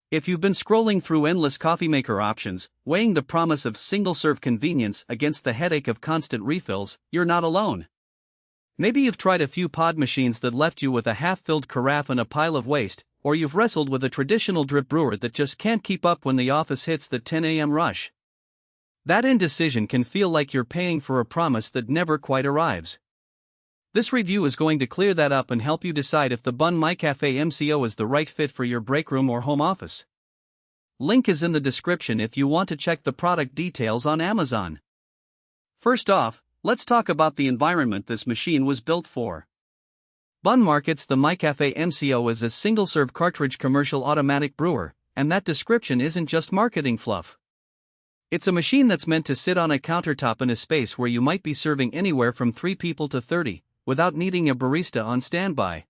If you've been scrolling through endless coffee maker options, weighing the promise of single-serve convenience against the headache of constant refills, you're not alone. Maybe you've tried a few pod machines that left you with a half-filled carafe and a pile of waste, or you've wrestled with a traditional drip brewer that just can't keep up when the office hits the 10 a.m. rush. That indecision can feel like you're paying for a promise that never quite arrives. This review is going to clear that up and help you decide if the BUNN MyCafe MCO is the right fit for your break room or home office. Link is in the description if you want to check the product details on Amazon. First off, let's talk about the environment this machine was built for. BUNN markets the MyCafe MCO as a single-serve cartridge commercial automatic brewer, and that description isn't just marketing fluff. It's a machine that's meant to sit on a countertop in a space where you might be serving anywhere from 3 people to 30, without needing a barista on standby.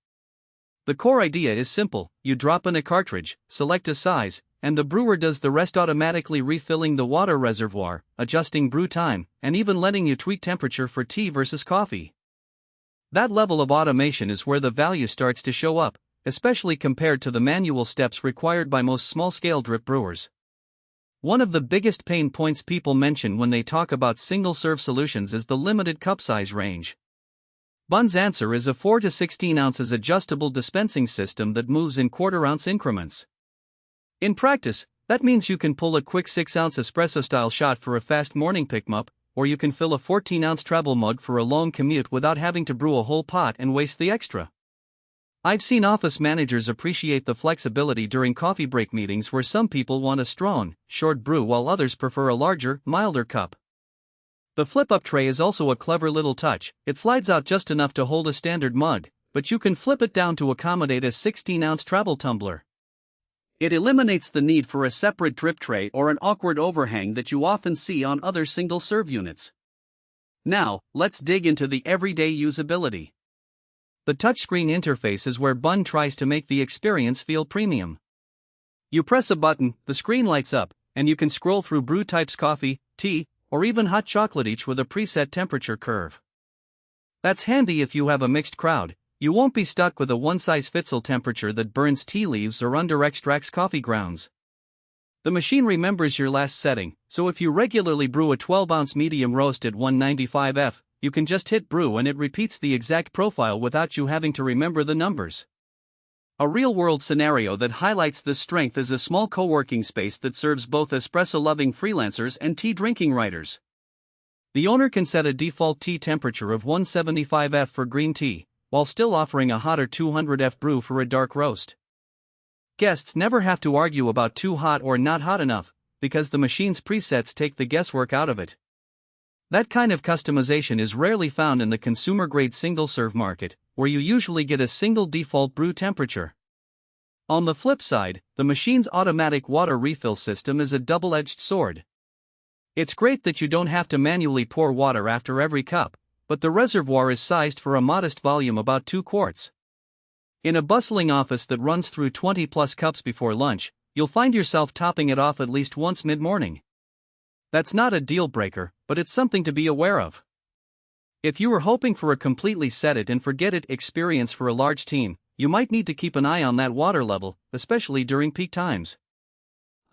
The core idea is simple: you drop in a cartridge, select a size, and the brewer does the rest, automatically refilling the water reservoir, adjusting brew time, and even letting you tweak temperature for tea versus coffee. That level of automation is where the value starts to show up, especially compared to the manual steps required by most small-scale drip brewers. One of the biggest pain points people mention when they talk about single-serve solutions is the limited cup size range. BUNN's answer is a 4 to 16 ounces adjustable dispensing system that moves in quarter-ounce increments. In practice, that means you can pull a quick 6-ounce espresso-style shot for a fast morning pick-me-up, or you can fill a 14-ounce travel mug for a long commute without having to brew a whole pot and waste the extra. I've seen office managers appreciate the flexibility during coffee break meetings where some people want a strong, short brew while others prefer a larger, milder cup. The flip-up tray is also a clever little touch. It slides out just enough to hold a standard mug, but you can flip it down to accommodate a 16-ounce travel tumbler. It eliminates the need for a separate drip tray or an awkward overhang that you often see on other single-serve units. Now, let's dig into the everyday usability. The touchscreen interface is where BUNN tries to make the experience feel premium. You press a button, the screen lights up, and you can scroll through brew types: coffee, tea, or even hot chocolate, each with a preset temperature curve. That's handy if you have a mixed crowd. You won't be stuck with a one-size-fits-all temperature that burns tea leaves or under-extracts coffee grounds. The machine remembers your last setting, so if you regularly brew a 12-ounce medium roast at 195 F, you can just hit brew and it repeats the exact profile without you having to remember the numbers. A real-world scenario that highlights this strength is a small co-working space that serves both espresso-loving freelancers and tea-drinking writers. The owner can set a default tea temperature of 175 F for green tea, while still offering a hotter 200 F brew for a dark roast. Guests never have to argue about too hot or not hot enough, because the machine's presets take the guesswork out of it. That kind of customization is rarely found in the consumer-grade single-serve market, where you usually get a single default brew temperature. On the flip side, the machine's automatic water refill system is a double-edged sword. It's great that you don't have to manually pour water after every cup, but the reservoir is sized for a modest volume, about 2 quarts. In a bustling office that runs through 20-plus cups before lunch, you'll find yourself topping it off at least once mid-morning. That's not a deal-breaker, but it's something to be aware of. If you were hoping for a completely set-it-and-forget-it experience for a large team, you might need to keep an eye on that water level, especially during peak times.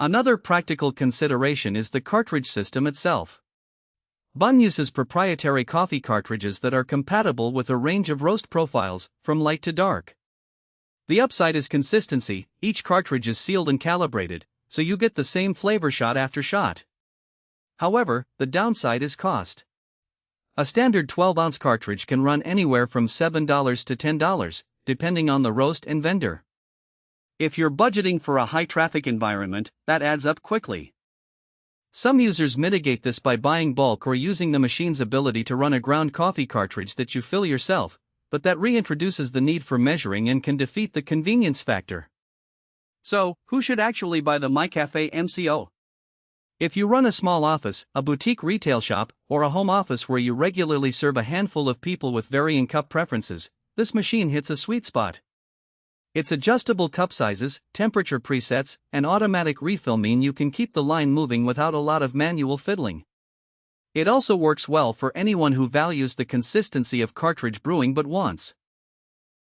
Another practical consideration is the cartridge system itself. BUNN uses proprietary coffee cartridges that are compatible with a range of roast profiles, from light to dark. The upside is consistency. Each cartridge is sealed and calibrated, so you get the same flavor shot after shot. However, the downside is cost. A standard 12-ounce cartridge can run anywhere from $7 to $10, depending on the roast and vendor. If you're budgeting for a high-traffic environment, that adds up quickly. Some users mitigate this by buying bulk or using the machine's ability to run a ground coffee cartridge that you fill yourself, but that reintroduces the need for measuring and can defeat the convenience factor. So, who should actually buy the MyCafe MCO? If you run a small office, a boutique retail shop, or a home office where you regularly serve a handful of people with varying cup preferences, this machine hits a sweet spot. Its adjustable cup sizes, temperature presets, and automatic refill mean you can keep the line moving without a lot of manual fiddling. It also works well for anyone who values the consistency of cartridge brewing but wants